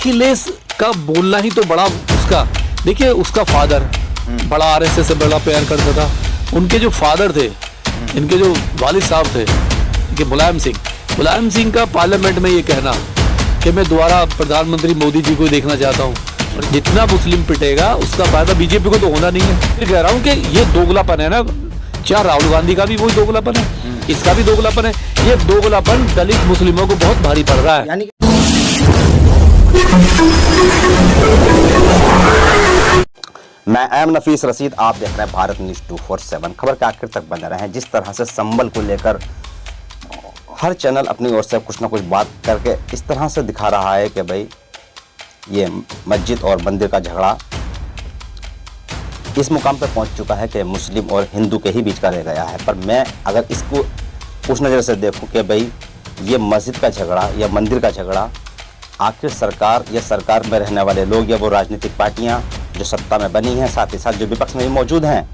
अखिलेश का बोलना ही तो बड़ा उसका, देखिए उसका फादर बड़ा आरएसएस से बड़ा प्यार करता था, उनके जो फादर थे, इनके जो वालिद साहब थे कि मुलायम सिंह का पार्लियामेंट में ये कहना कि मैं दोबारा प्रधानमंत्री मोदी जी को देखना चाहता हूँ, और जितना मुस्लिम पिटेगा उसका फायदा बीजेपी को तो होना नहीं है। फिर कह रहा हूँ कि ये दोगलापन है ना, चाहे राहुल गांधी का भी वही दोगलापन है, इसका भी दोगलापन है। ये दोगलापन दलित मुस्लिमों को बहुत भारी पड़ रहा है। मैं एम नफीस रशीद, आप देख रहे हैं भारत न्यूज़ 247। खबर के आखिर तक बने रहें। जिस तरह से संबल को लेकर हर चैनल अपनी ओर से कुछ ना कुछ बात करके इस तरह से दिखा रहा है कि भाई ये मस्जिद और मंदिर का झगड़ा इस मुकाम पर पहुंच चुका है कि मुस्लिम और हिंदू के ही बीच का रह गया है। पर मैं अगर इसको उस नज़र से देखूं कि भाई ये मस्जिद का झगड़ा या मंदिर का झगड़ा आखिर सरकार या सरकार में रहने वाले लोग या वो राजनीतिक पार्टियां जो सत्ता में बनी हैं, साथ ही साथ जो विपक्ष में भी मौजूद हैं,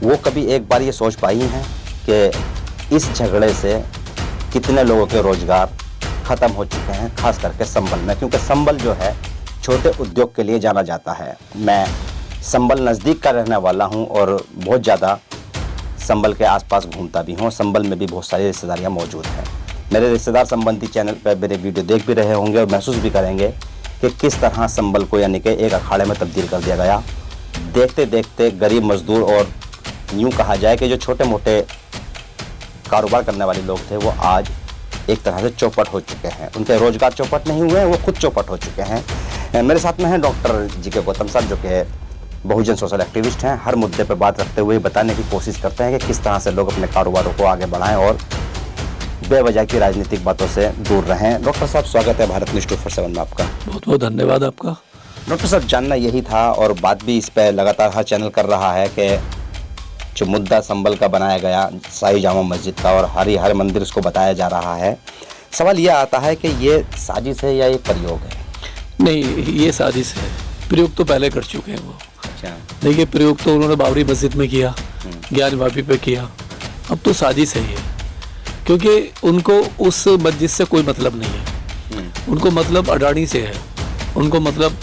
वो कभी एक बार ये सोच पाई हैं कि इस झगड़े से कितने लोगों के रोजगार ख़त्म हो चुके हैं, खास करके संबल में, क्योंकि संबल जो है छोटे उद्योग के लिए जाना जाता है। मैं संबल नज़दीक का रहने वाला हूँ और बहुत ज़्यादा संबल के आसपास घूमता भी हूँ। संबल में भी बहुत सारी रिश्तेदारियाँ मौजूद हैं। मेरे रिश्तेदार संबंधी चैनल पर मेरे वीडियो देख भी रहे होंगे और महसूस भी करेंगे कि किस तरह संबल को यानी कि एक अखाड़े में तब्दील कर दिया गया। देखते देखते गरीब मजदूर और यूँ कहा जाए कि जो छोटे मोटे कारोबार करने वाले लोग थे वो आज एक तरह से चौपट हो चुके हैं। उनके रोजगार चौपट नहीं हुए हैं, वो खुद चौपट हो चुके हैं। मेरे साथ में हैं डॉक्टर जी.के. गौतम साहब, जो कि बहुजन सोशल एक्टिविस्ट हैं। हर मुद्दे पर बात रखते हुए बताने की कोशिश करते हैं कि किस तरह से लोग अपने कारोबारों को आगे बढ़ाएं और बेवजह की राजनीतिक बातों से दूर रहें। डॉक्टर साहब, स्वागत है भारत न्यूज़ 247 में आपका। बहुत बहुत धन्यवाद आपका। डॉक्टर साहब, जानना यही था और बात भी इस पर लगातार हर चैनल कर रहा है कि जो मुद्दा संबल का बनाया गया, शाही जामा मस्जिद का, और हर मंदिर उसको बताया जा रहा है, सवाल ये आता है कि ये साजिश है या ये प्रयोग है? नहीं, ये साजिश है। प्रयोग तो पहले कर चुके हैं वो। अच्छा। देखिए, प्रयोग तो उन्होंने बाबरी मस्जिद में किया, ज्ञान वापी पे किया, अब तो साजिश है ये, क्योंकि उनको उस मस्जिद से कोई मतलब नहीं है। उनको मतलब अडानी से है, उनको मतलब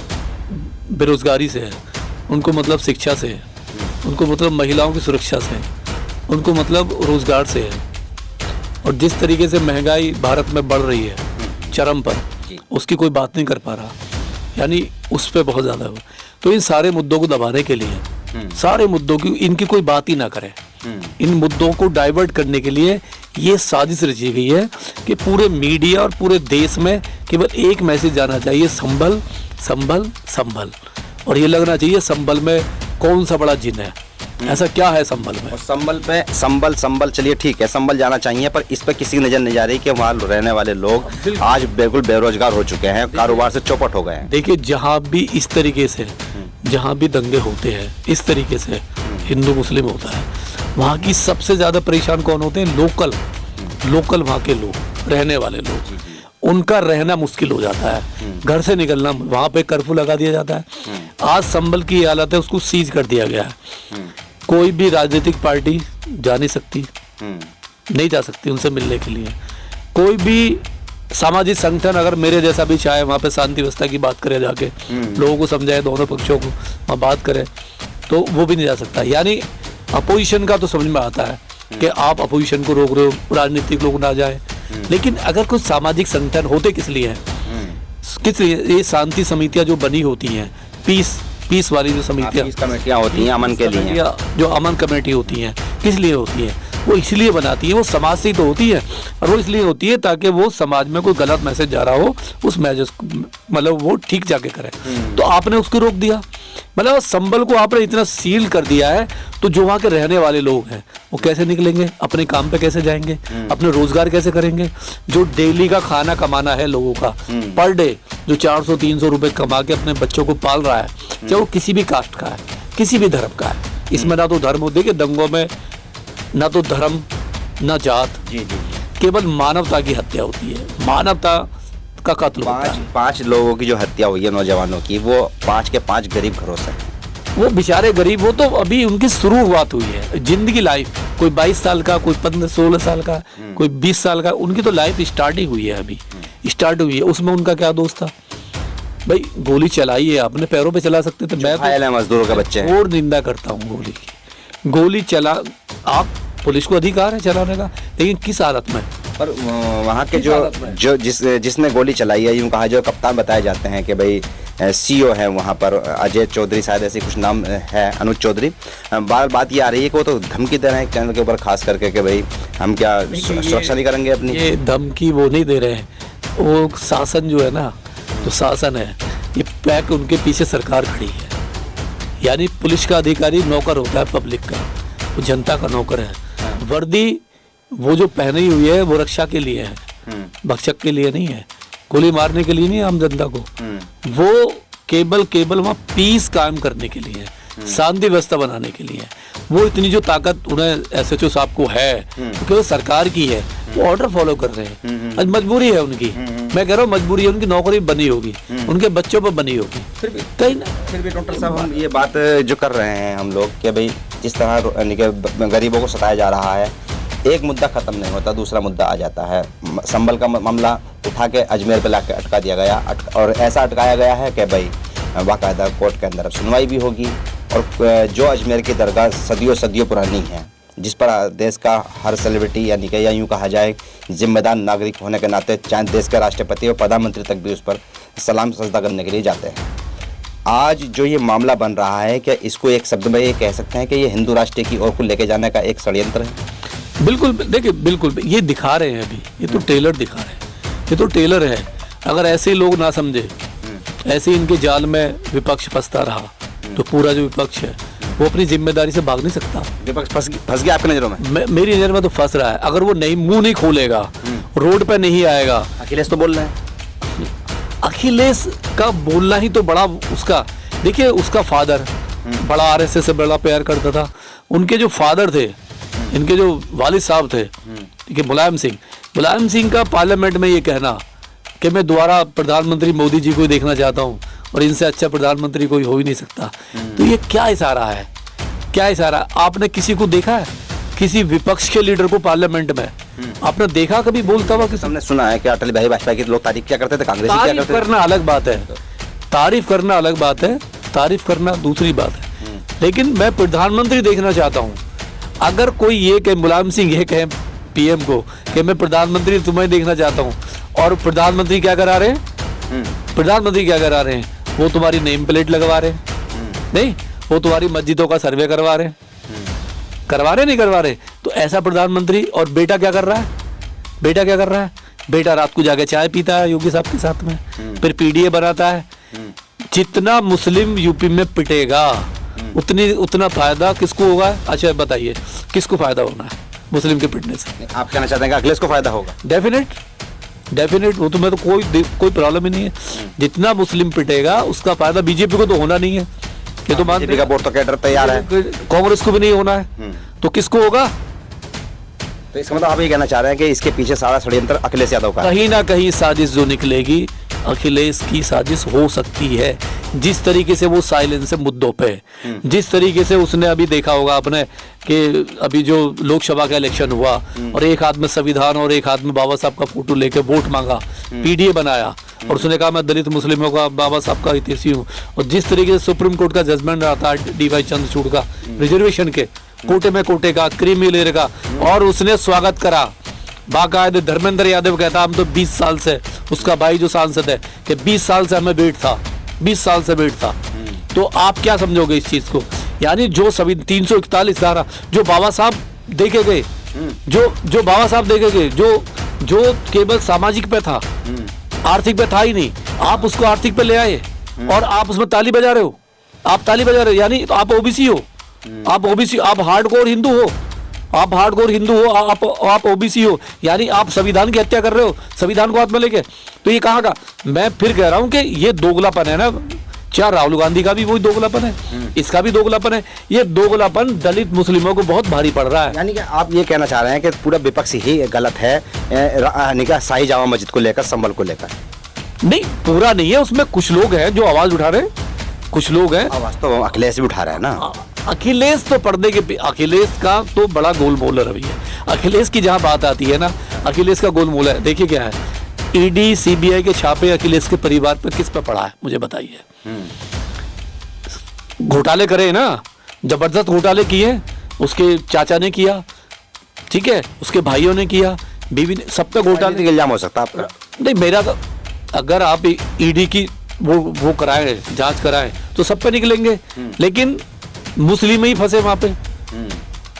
बेरोजगारी से है, उनको मतलब शिक्षा से है, उनको मतलब महिलाओं की सुरक्षा से है, उनको मतलब रोजगार से है। और जिस तरीके से महंगाई भारत में बढ़ रही है चरम पर, उसकी कोई बात नहीं कर पा रहा, यानी उस पर बहुत ज़्यादा हो। तो इन सारे मुद्दों को दबाने के लिए, सारे मुद्दों की इनकी कोई बात ही ना करें, इन मुद्दों को डाइवर्ट करने के लिए ये साजिश रची गई है कि पूरे मीडिया और पूरे देश में केवल एक मैसेज जाना चाहिए, संभल संभल संभल। और ये लगना चाहिए संभल में कौन सा बड़ा जिन है, ऐसा क्या है संभल में। और संबल पे संबल चलिए ठीक है, संबल जाना चाहिए, पर इस पे किसी की नजर नहीं जा रही कि वहाँ रहने वाले लोग आज बिल्कुल बेरोजगार हो चुके हैं, कारोबार से चौपट हो गए हैं। देखिए, जहाँ भी इस तरीके से, जहाँ भी दंगे होते हैं इस तरीके से, हिंदू मुस्लिम होता है, वहाँ की सबसे ज़्यादा परेशान कौन होते हैं? लोकल वहाँ के लोग, रहने वाले लोग। उनका रहना मुश्किल हो जाता है, घर से निकलना, वहाँ पे कर्फ्यू लगा दिया जाता है। आज संबल की हालत है, उसको सीज कर दिया गया है। कोई भी राजनीतिक पार्टी जा नहीं सकती, नहीं जा सकती उनसे मिलने के लिए। कोई भी सामाजिक संगठन अगर मेरे जैसा भी चाहे वहाँ पे शांति व्यवस्था की बात करे, जाके लोगों को समझाए, दोनों पक्षों को वहाँ बात करे, तो वो भी नहीं जा सकता। यानी अपोजिशन का तो समझ में आता है कि आप अपोजिशन को रोक रहे हो, राजनीतिक लोग ना जाए। लेकिन अगर कुछ सामाजिक संगठन होते किस लिए हैं? किस लिए? ये शांति समितियां जो बनी होती हैं, पीस वाली जो समितियां, कमेटियां होती हैं अमन के लिए, जो अमन कमेटी होती हैं, किस लिए होती हैं? वो इसलिए बनाती है, वो समाज से ही तो होती है, और वो इसलिए होती है ताकि वो समाज में कोई गलत मैसेज जा रहा हो, उस मैसेज मतलब वो ठीक जाके करे। तो आपने उसको रोक दिया, मतलब संबल को आपने इतना सील कर दिया है, तो जो वहाँ के रहने वाले लोग हैं वो कैसे निकलेंगे, अपने काम पे कैसे जाएंगे, अपने रोजगार कैसे करेंगे? जो डेली का खाना कमाना है लोगों का, पर डे जो 400-300 रुपए कमा के अपने बच्चों को पाल रहा है, चाहे वो किसी भी कास्ट का है, किसी भी धर्म का है, इसमें ना तो धर्म हो, देखिए दंगों में ना तो धर्म ना जात, केवल मानवता की हत्या होती है, मानवता का कत्ल होता है। 5 लोगों की जो हत्या हुई है नौजवानों की, वो 5 के 5 गरीब घरों से। वो बेचारे गरीब, वो तो अभी उनकी शुरुआत हुई है, जिंदगी लाइफ, कोई 22 साल का, कोई 15-16 साल का, कोई 20 साल का, उनकी तो लाइफ स्टार्ट ही हुई है अभी। स्टार्ट हुई है, उसमें उनका क्या दोष था भाई? गोली चलाई है आपने, पैरों पे चला सकते थे। मैं घायल है, मजदूरों के बच्चे हैं। और निंदा करता हूँ गोली की। गोली चला, आप पुलिस को अधिकार है चलाने का, लेकिन किस हालत में? पर वहाँ के जो जिसने गोली चलाई है, यूँ कहा जो कप्तान बताए जाते हैं कि भाई सीओ है वहाँ पर, अजय चौधरी शायद ऐसे कुछ नाम है, अनुज चौधरी। बार बात ये आ रही है कि वो तो धमकी दे रहे हैं चैनल के ऊपर खास करके कि भाई हम क्या सुरक्षा नहीं करेंगे अपनी। ये धमकी वो नहीं दे रहे हैं, वो शासन जो है ना, जो शासन है, ये पैक उनके पीछे सरकार खड़ी है। यानी पुलिस का अधिकारी नौकर होता है पब्लिक का, वो जनता का नौकर है। वर्दी वो जो पहनी हुई है वो रक्षा के लिए है, भक्षक के लिए नहीं है, गोली मारने के लिए नहीं है आम जनता को। वो केवल वहाँ पीस कायम करने के लिए है, शांति व्यवस्था बनाने के लिए है। वो इतनी जो ताकत उन्हें एसएचओ साहब को है, क्योंकि वो सरकार की है, वो ऑर्डर फॉलो कर रहे हैं। आज मजबूरी है उनकी, मैं कह रहा हूँ मजबूरी है, उनकी नौकरी बनी होगी, उनके बच्चों पर बनी होगी। फिर भी डॉक्टर साहब, हम ये बात जो कर रहे हैं हम लोग कि भाई जिस तरह गरीबों को सताया जा रहा है, एक मुद्दा खत्म नहीं होता, दूसरा मुद्दा आ जाता है। संभल का मामला उठा के अजमेर पे लाके अटका दिया गया, और ऐसा अटकाया गया है कि भाई बाकायदा कोर्ट के अंदर अब सुनवाई भी होगी। और जो अजमेर की दरगाह सदियों पुरानी है, जिस पर देश का हर सेलिब्रिटी यानी कि या यूँ कहा जाए जिम्मेदार नागरिक होने के नाते, चाहे देश के राष्ट्रपति और प्रधानमंत्री तक भी उस पर सलाम सजदा करने के लिए जाते हैं। आज जो ये मामला बन रहा है, क्या इसको एक शब्द में ये कह सकते हैं कि ये हिंदू राष्ट्र की ओर को लेके जाने का एक षड्यंत्र है? बिल्कुल, देखिए बिल्कुल ये दिखा रहे हैं अभी, ये तो टेलर दिखा रहे हैं, ये तो टेलर है। अगर ऐसे लोग ना समझे, ऐसे इनके जाल में विपक्ष फंसता रहा, तो पूरा जो विपक्ष है वो अपनी जिम्मेदारी से भाग नहीं सकता। विपक्ष फंस गया आपकी नज़रों में? मेरी नज़र में तो फंस रहा है। अगर वो मुंह नहीं खोलेगा, रोड पे नहीं आएगा। अखिलेश तो बोल रहे हैं, अखिलेश का बोलना ही तो बड़ा उसका, देखिए उसका फादर बड़ा आरएसएस से बड़ा प्यार करता था। उनके जो फादर थे, इनके जो वालिद साहब थे, ठीक है, मुलायम सिंह का पार्लियामेंट में ये कहना कि मैं दोबारा प्रधानमंत्री मोदी जी को ही देखना चाहता हूँ और इनसे अच्छा प्रधानमंत्री कोई हो ही नहीं सकता। तो ये क्या इशारा है, क्या इशारा? आपने किसी को देखा है, किसी विपक्ष के लीडर को पार्लियामेंट में आपने देखा कभी बोलता हुआ? किसी हमने सुना है कि अटल बिहारी वाजपेयी की लोग तारीफ क्या करते थे, कांग्रेस क्या करते थे। करना अलग बात है, तारीफ करना अलग बात है, तारीफ करना दूसरी बात है। लेकिन मैं प्रधानमंत्री देखना चाहता हूँ। अगर कोई ये कहे, मुलायम सिंह ये कहे पीएम को कि मैं प्रधानमंत्री तुम्हें देखना चाहता हूँ, और प्रधानमंत्री क्या करा रहे हैं? प्रधानमंत्री क्या करा रहे हैं? वो तुम्हारी नेम प्लेट लगवा रहे हैं, नहीं, वो तुम्हारी मस्जिदों का सर्वे करवा रहे हैं, करवा रहे नहीं करवा रहे? तो ऐसा प्रधानमंत्री। और बेटा क्या कर रहा है? बेटा क्या कर रहा है? बेटा रात को जाके चाय पीता है योगी साहब के साथ में, फिर पीडीए बनाता है। जितना मुस्लिम यूपी में पिटेगा उतना फायदा किसको होगा? अच्छा बताइए, किसको फायदा होना है मुस्लिम के पिटने से? आप कहना चाहते हैं कि अखिलेश को फायदा होगा? डेफिनेट, वो तो मैं तो कोई प्रॉब्लम ही नहीं है। जितना मुस्लिम पिटेगा उसका फायदा बीजेपी को तो होना नहीं है, ये तो मानते हैं। का बोर्ड तो कैडर तैयार है, कांग्रेस को भी नहीं होना है, तो किसको होगा? तो इसका मतलब आप ये कहना चाह रहे हैं कि इसके पीछे सारा षड्यंत्र अखिलेश यादव का? कहीं ना कहीं साजिश जो निकलेगी, अखिलेश की साजिश हो सकती है। जिस तरीके से वो साइलेंस है मुद्दों पे, जिस तरीके से उसने अभी देखा होगा आपने कि अभी जो लोकसभा का इलेक्शन हुआ और एक हाथ में संविधान और एक हाथ में बाबा साहब का फोटो लेके वोट मांगा, पीडीए बनाया, और उसने कहा मैं दलित मुस्लिमों का बाबा साहब का हितैषी हूँ। और जिस तरीके से सुप्रीम कोर्ट का जजमेंट आता है डीवाई चंद्रचूड़ का, रिजर्वेशन के कोटे में कोटे का, क्रीमी लेयर का, और उसने स्वागत करा बाकायदे। धर्मेंद्र यादव कहता हम तो 20 साल से, उसका भाई जो सांसद है कि 20 साल से हमें वेट था, 20 साल से वेट था। तो आप क्या समझोगे इस चीज को? यानी जो सभी 341 धारा जो बाबा साहब देखे गए, जो बाबा साहब देखे गए, जो केवल सामाजिक पे था, आर्थिक पे था ही नहीं, आप उसको आर्थिक पे ले आए और आप उसमें ताली बजा रहे हो। आप ताली बजा रहे हो, यानी तो आप ओबीसी हो, आप ओबीसी, आप हार्डकोर हिंदू हो, आप हार्डकोर हिंदू हो, आप ओबीसी हो, यानी आप संविधान की हत्या कर रहे हो, संविधान को हाथ में लेके। तो ये कहाँ का? मैं फिर कह रहा हूँ कि ये दोगलापन है ना। चाहे राहुल गांधी का भी वही दोगलापन है, इसका भी दोगलापन है। ये दोगलापन दलित मुस्लिमों को बहुत भारी पड़ रहा है। यानी कि आप ये कहना चाह रहे हैं कि पूरा विपक्ष ही गलत है, यानी कि शाही जामा मस्जिद को लेकर, संभल को लेकर? नहीं, पूरा नहीं है, उसमें कुछ लोग हैं जो आवाज उठा रहे हैं, कुछ लोग हैं। आवाज तो अखिलेश भी उठा रहा है ना। अखिलेश तो पर्दे के, अखिलेश का तो बड़ा गोलमोल रवैया है। अखिलेश की जहां बात आती है ना, अखिलेश का गोलमोल है। देखिए क्या है, ईडी सीबीआई के छापे अखिलेश के परिवार पर किस पर पड़ा है, मुझे बताइए। घोटाले करे ना, जबरदस्त घोटाले किए, उसके चाचा ने किया, ठीक है, उसके भाइयों ने किया, बीवी ने, सब पे घोटाले का इल्जाम हो सकता है आपका? नहीं, मेरा तो अगर आप ईडी की वो कराएं, जांच कराएं तो सब पे निकलेंगे, लेकिन मुस्लिम ही फंसे वहां पे।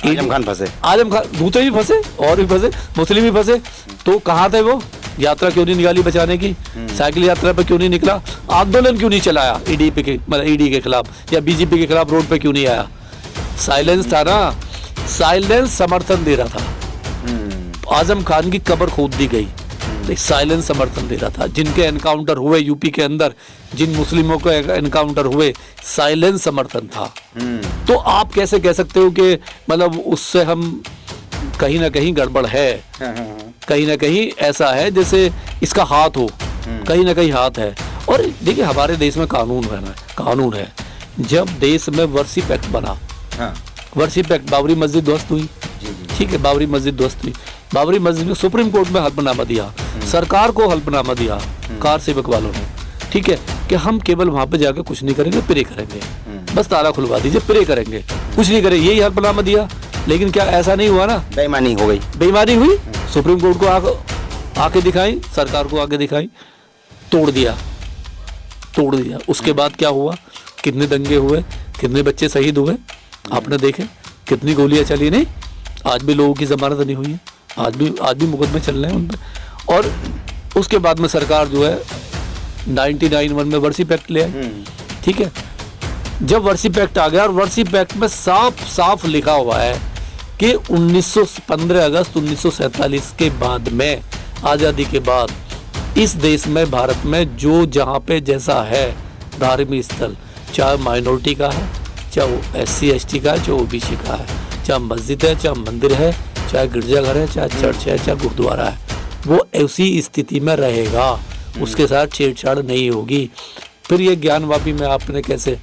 आजम खान फंसे, आजम खान, दूसरे भी फंसे और भी फंसे, मुस्लिम भी फंसे, तो कहाँ थे वो? यात्रा क्यों नहीं निकाली बचाने की? साइकिल यात्रा पे क्यों नहीं निकला? आंदोलन क्यों नहीं चलाया ईडी पे मतलब ईडी के खिलाफ या बीजेपी के खिलाफ रोड पे क्यों नहीं आया? साइलेंस था ना, साइलेंस समर्थन दे रहा था। आजम खान की कब्र खोद दी गई, साइलेंस समर्थन दे रहा था। जिनके एनकाउंटर हुए यूपी के अंदर, जिन मुस्लिमों के एनकाउंटर हुए, साइलेंस समर्थन था। तो आप कैसे कह सकते हो कि मतलब उससे हम कहीं ना कहीं गड़बड़ है, कहीं ना कहीं ऐसा है जैसे इसका हाथ हो, कहीं ना कहीं हाथ है। और देखिए हमारे देश में कानून है, कानून है। जब देश में वर्सिप एक्ट बना, वर्सिप एक्ट, बाबरी मस्जिद ध्वस्त हुई, ठीक है, बाबरी मस्जिद ध्वस्त हुई, बाबरी मस्जिद में सुप्रीम कोर्ट में हल्फनामा दिया, सरकार को हल्फनामा दिया कार सेवक वालों ने, ठीक है, कि हम केवल वहां पे जाकर कुछ नहीं करेंगे, प्रे करेंगे, बस ताला खुलवा दीजिए, प्रे करेंगे, कुछ नहीं करेंगे, यही हल्फनामा दिया। लेकिन क्या ऐसा नहीं हुआ ना? बेईमानी हो गई, बेईमानी हुई, सुप्रीम कोर्ट को आके दिखाई, सरकार को आके दिखाई, तोड़ दिया। उसके बाद क्या हुआ? कितने दंगे हुए, कितने बच्चे शहीद हुए, आपने देखे, कितनी गोलियां चली। नहीं, आज भी लोगों की जमानत नहीं हुई है, आज भी मुकदमे चल रहे हैं उन पर। और उसके बाद में सरकार जो है 99 में वर्सिप एक्ट ले आई, ठीक है। जब वर्सिप एक्ट आ गया, और वर्सिप एक्ट में साफ साफ लिखा हुआ है कि 15 अगस्त 1947 के बाद में, आज़ादी के बाद, इस देश में, भारत में जो जहाँ पे जैसा है धार्मिक स्थल, चाहे माइनॉरिटी का है, चाहे वो SC ST का है, चाहे OBC का है, चाहे मस्जिद है, चाहे मंदिर है, चाहे गिरजाघर है, चाहे चर्च है, चाहे गुरुद्वारा है, वो उसी स्थिति में रहेगा, उसके साथ छेड़छाड़ नहीं होगी। फिर ये ज्ञानवापी में आपने कैसे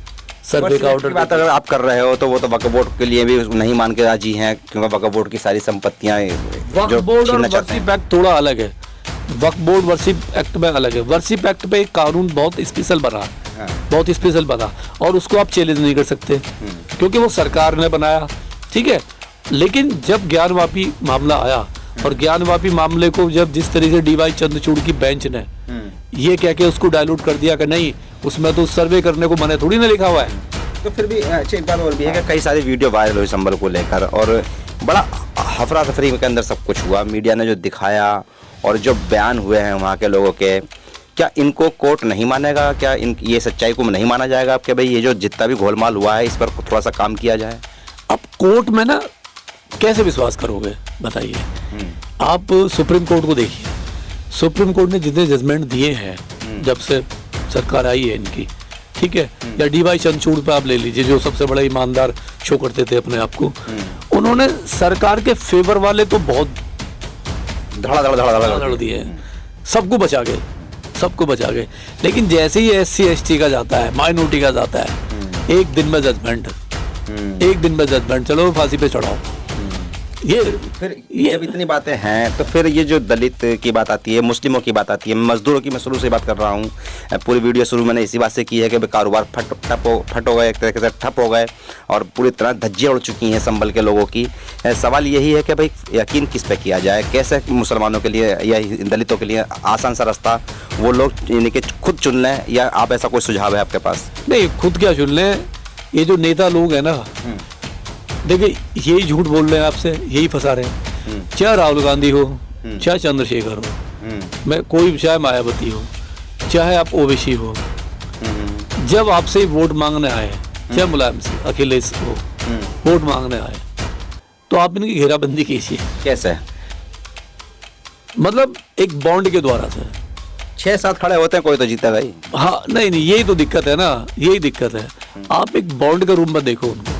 सर्वे का ऑर्डर? बात अगर आप कर रहे हो तो वो तो वक्फ बोर्ड के लिए भी नहीं मान के राजी हैं, क्योंकि वक्फ बोर्ड की सारी संपत्तियां वक्फ बोर्ड और वर्सिप एक्ट थोड़ा अलग है। वक्फ बोर्ड वर्सिप एक्ट में अलग है। वर्सिप एक्ट पे एक कानून बहुत स्पेशल बना, बहुत स्पेशल बना, और उसको आप चैलेंज नहीं कर सकते क्योंकि वो सरकार ने बनाया, ठीक है। लेकिन जब ज्ञानवापी मामला आया, और ज्ञानवापी मामले को जब जिस तरीके से DY चंद्रचूड़ की बेंच ने ये कह के उसको डायलूट कर दिया कि नहीं, उसमें तो सर्वे करने को मने थोड़ी ना लिखा हुआ है। तो फिर भी अच्छी एक बात और भी है कि कई सारी वीडियो वायरल हुई संभल को लेकर, और बड़ा हफरा तफरी के अंदर सब कुछ हुआ। मीडिया ने जो दिखाया और जो बयान हुए हैं वहाँ के लोगों के, क्या इनको कोर्ट नहीं मानेगा? क्या ये सच्चाई को नहीं माना जाएगा कि भाई ये जो जितना भी घोलमाल हुआ है इस पर थोड़ा सा काम किया जाए? अब कोर्ट में ना कैसे विश्वास करोगे बताइए? आप सुप्रीम कोर्ट को देखिए, सुप्रीम कोर्ट ने जितने जजमेंट दिए हैं जब से सरकार आई है इनकी, ठीक है, या DY चंद्रचूड़ पे आप ले लीजिए, जो सबसे बड़ा ईमानदार शो करते थे अपने आप को, उन्होंने सरकार के फेवर वाले तो बहुत धड़ा दिए, सबको बचा गए, सबको बचा गए। लेकिन जैसे ही SC ST का जाता है, माइनॉरिटी का जाता है, एक दिन में जजमेंट, एक दिन में जजमेंट, चलो फांसी पे चढ़ाओ। ये जब इतनी बातें हैं तो फिर ये जो दलित की बात आती है, मुस्लिमों की बात आती है, मजदूरों की मैं शुरू से बात कर रहा हूँ। पूरी वीडियो शुरू मैंने इसी बात से की है कि कारोबार फट हो गए, एक तरीके से ठप हो गए, और पूरी तरह धज्जियाँ उड़ चुकी हैं संभल के लोगों की। सवाल यही है कि भाई यकीन किस पे किया जाए? कैसे मुसलमानों के लिए या दलितों के लिए आसान सा रास्ता वो लोग यानी कि खुद चुन लें, या आप ऐसा कोई सुझाव है आपके पास? नहीं, खुद क्या चुन लें, ये जो नेता लोग हैं ना, देखिए यही झूठ बोल रहे हैं आपसे, यही फंसा रहे हैं। चाहे राहुल गांधी हो, चाहे चंद्रशेखर हो, मैं कोई, चाहे मायावती हो, चाहे आप OBC हो, जब आपसे वोट मांगने आए, चाहे मुलायम सिंह, अखिलेश हो, वोट मांगने आए, तो आप इनकी घेराबंदी कीजिए। कैसे? मतलब एक बॉन्ड के द्वारा से 6-7 खड़े होते हैं, कोई तो जीता भाई। हाँ, नहीं, यही तो दिक्कत है ना, यही दिक्कत है। आप एक बॉन्ड के रूप में देखो उनको,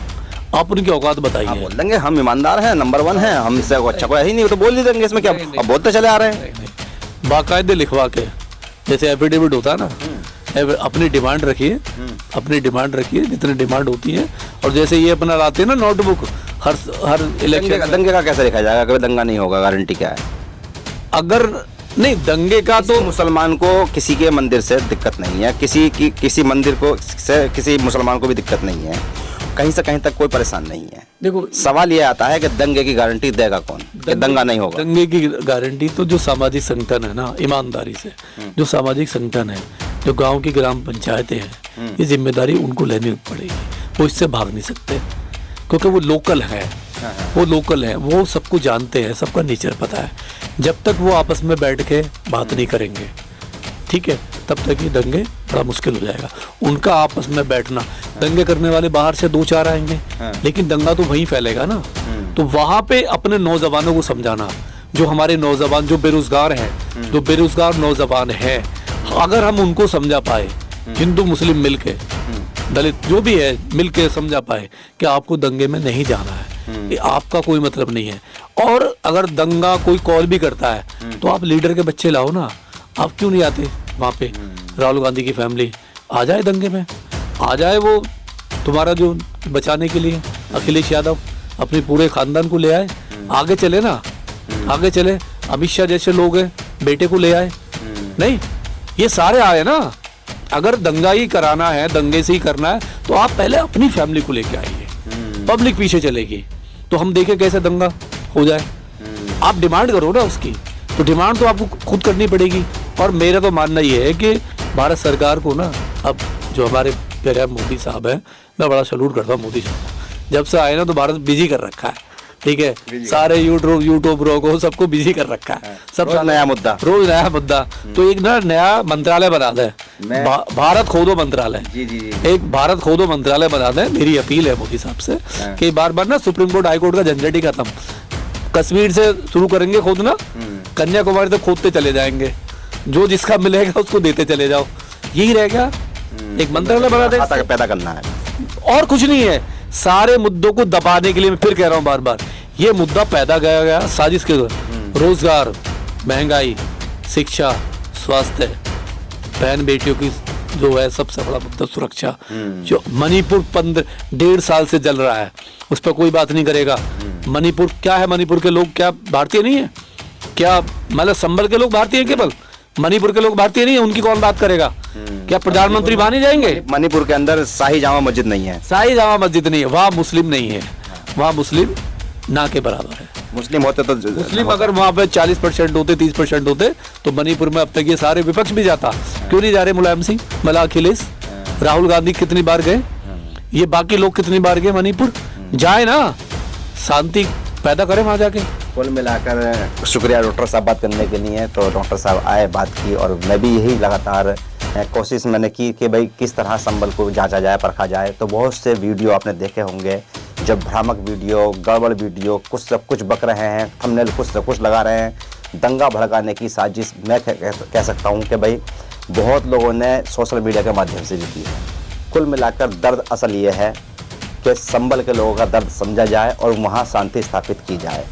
आप उनकी औकात बताइए। बोल देंगे हम ईमानदार हैं, नंबर 1 हैं, हमसे अच्छा कोई है ही नहीं, तो बोल ही देंगे, इसमें क्या? अब बोलते चले आ रहे हैं। बाकायदे लिखवा के, जैसे एफिडेविट होता है ना, अपनी डिमांड रखिए, अपनी डिमांड रखिए जितनी डिमांड होती है, और जैसे ये अपना लाते हैं ना नोटबुक, हर इलेक्शन। दंगे का कैसे लिखा जाएगा? कभी दंगा नहीं होगा, गारंटी क्या है? अगर नहीं, दंगे का तो मुसलमान को किसी के मंदिर से दिक्कत नहीं है, किसी मंदिर को से किसी मुसलमान को भी दिक्कत नहीं है, कहीं से कहीं तक कोई परेशान नहीं है। देखो, सवाल ये आता है कि दंगे की गारंटी देगा कौन, कि दंगा नहीं होगा। दंगे की गारंटी तो जो सामाजिक संगठन है ना, ईमानदारी से जो सामाजिक संगठन है, जो गांव की ग्राम पंचायतें हैं, ये जिम्मेदारी उनको लेनी पड़ेगी। वो इससे भाग नहीं सकते, क्योंकि वो लोकल है, वो लोकल है, वो सबको जानते हैं, सबका नेचर पता है। जब तक वो आपस में बैठ के बात नहीं करेंगे, ठीक है, तब तक ये दंगे बड़ा मुश्किल हो जाएगा उनका आपस में बैठना। दंगे करने वाले बाहर से 2-4 आएंगे, लेकिन दंगा तो वहीं फैलेगा ना। तो वहां पे अपने नौजवानों को समझाना, जो हमारे नौजवान जो बेरोजगार हैं, जो बेरोजगार नौजवान है, अगर हम उनको समझा पाए, हिंदू मुस्लिम मिलके, दलित जो भी है मिलके समझा पाए कि आपको दंगे में नहीं जाना है, ये आपका कोई मतलब नहीं है। और अगर दंगा कोई कॉल भी करता है तो आप लीडर के बच्चे लाओ ना, आप क्यों नहीं आते वहाँ पे? राहुल गांधी की फैमिली आ जाए दंगे में, आ जाए, वो तुम्हारा जो बचाने के लिए अखिलेश यादव अपने पूरे खानदान को ले आए, आगे चले ना, आगे चले। अमित शाह जैसे लोग हैं, बेटे को ले आए, नहीं, ये सारे आए ना। अगर दंगा ही कराना है, दंगे से ही करना है, तो आप पहले अपनी फैमिली को लेके आइए, पब्लिक पीछे चलेगी, तो हम देखें कैसे दंगा हो जाए। आप डिमांड करो ना उसकी, तो डिमांड तो आपको खुद करनी पड़ेगी। और मेरा तो मानना ये है कि भारत सरकार को ना, अब जो हमारे प्यारे मोदी साहब हैं, मैं बड़ा सैल्यूट करता हूँ मोदी साहब को। जब से आए ना तो भारत बिजी कर रखा है, ठीक है, सारे यूट्यूबरों को सबको बिजी कर रखा है, सब रोज नया मुद्दा। तो एक ना नया मंत्रालय बना दे, भारत खोदो मंत्रालय, एक भारत खोदो मंत्रालय बना दे। मेरी अपील है मोदी साहब से कि बार बार ना सुप्रीम कोर्ट हाई कोर्ट का झंझट ही खत्म, कश्मीर से शुरू करेंगे खोदना, कन्याकुमारी तक खोदते चले जाएंगे, जो जिसका मिलेगा उसको देते चले जाओ, यही रहेगा। एक मंत्रालय बना दे, पैदा करना है, और कुछ नहीं है। सारे मुद्दों को दबाने के लिए, मैं फिर कह रहा हूँ बार बार, ये मुद्दा पैदा किया गया साजिश के द्वारा। रोजगार, महंगाई, शिक्षा, स्वास्थ्य, बहन बेटियों की जो है सबसे बड़ा मुद्दा सुरक्षा, जो मणिपुर 1.5 साल से जल रहा है, उस पर कोई बात नहीं करेगा। मणिपुर क्या है? मणिपुर के लोग क्या भारतीय नहीं है क्या? मतलब संबल के लोग भारतीय हैं केवल, मणिपुर के लोग भारतीय नहीं है, उनकी कौन बात करेगा? क्या प्रधानमंत्री वहां नहीं जाएंगे? मणिपुर के अंदर शाही जामा मस्जिद नहीं है, शाही जामा मस्जिद नहीं है, वहाँ मुस्लिम नहीं है, वहाँ मुस्लिम ना के बराबर है। मुस्लिम होते तो मुस्लिम अगर वहाँ पे 40% होते, 30% होते, तो मणिपुर में अब तक ये सारे विपक्ष भी जाता। क्यों नहीं जा रहे? मुलायम सिंह, मला अखिलेश, राहुल गांधी कितनी बार गए, ये बाकी लोग कितनी बार गए मणिपुर? जाए ना, शांति पैदा करें वहाँ जाके। कुल मिलाकर शुक्रिया डॉक्टर साहब बात करने के लिए। तो डॉक्टर साहब आए, बात की, और मैं भी यही लगातार कोशिश मैंने की कि भाई किस तरह संबल को जांचा जाए, परखा जाए। तो बहुत से वीडियो आपने देखे होंगे, जब भ्रामक वीडियो, गड़बड़ वीडियो, कुछ सब कुछ बक रहे हैं, थंबनेल कुछ से कुछ लगा रहे हैं, दंगा भड़काने की साजिश मैं कह सकता हूँ कि भाई बहुत लोगों ने सोशल मीडिया के माध्यम से भी की है। कुल मिलाकर दर्द असल ये है कि संबल के लोगों का दर्द समझा जाए और वहाँ शांति स्थापित की जाए।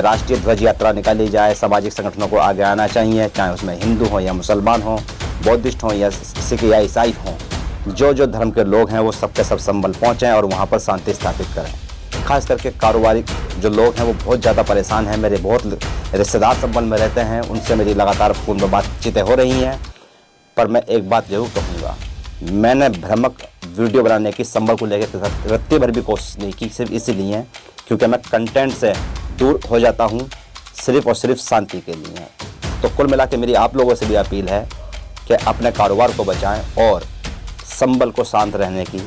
राष्ट्रीय ध्वज यात्रा निकाली जाए, सामाजिक संगठनों को आगे आना चाहिए, चाहे उसमें हिंदू हो या मुसलमान हो, बौद्धिस्ट हो या सिख या ईसाई हो, जो जो धर्म के लोग हैं वो सबके सब संबल पहुँचें और वहाँ पर शांति स्थापित करें। खास करके कारोबारी जो लोग हैं वो बहुत ज़्यादा परेशान हैं। मेरे बहुत रिश्तेदार संबल में रहते हैं, उनसे मेरी लगातार फ़ोन पर बातचीतें हो रही हैं। पर मैं एक बात जरूर कहूँगा, मैंने भ्रामक वीडियो बनाने की संबल को लेकर रत्ती भर भी कोशिश नहीं की, सिर्फ इसीलिए क्योंकि मैं कंटेंट से दूर हो जाता हूँ, सिर्फ और सिर्फ शांति के लिए। तो कुल मिला के मेरी आप लोगों से भी अपील है कि अपने कारोबार को बचाएं और संबल को शांत रहने की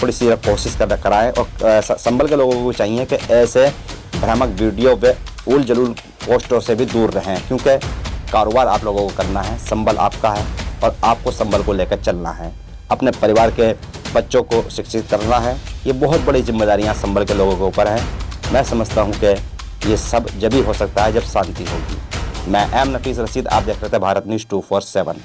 थोड़ी सी कोशिश कराएं। और संबल के लोगों को चाहिए कि ऐसे भ्रामक वीडियो व उल जलूल पोस्टों से भी दूर रहें, क्योंकि कारोबार आप लोगों को करना है, संबल आपका है और आपको संबल को लेकर चलना है, अपने परिवार के बच्चों को शिक्षित करना है। ये बहुत बड़ी जिम्मेदारियां संबल के लोगों के ऊपर हैं। मैं समझता हूं कि ये सब जब ही हो सकता है जब शांति होगी। मैं एम नफीस रशीद, आप देख रहे थे भारत न्यूज़ 247।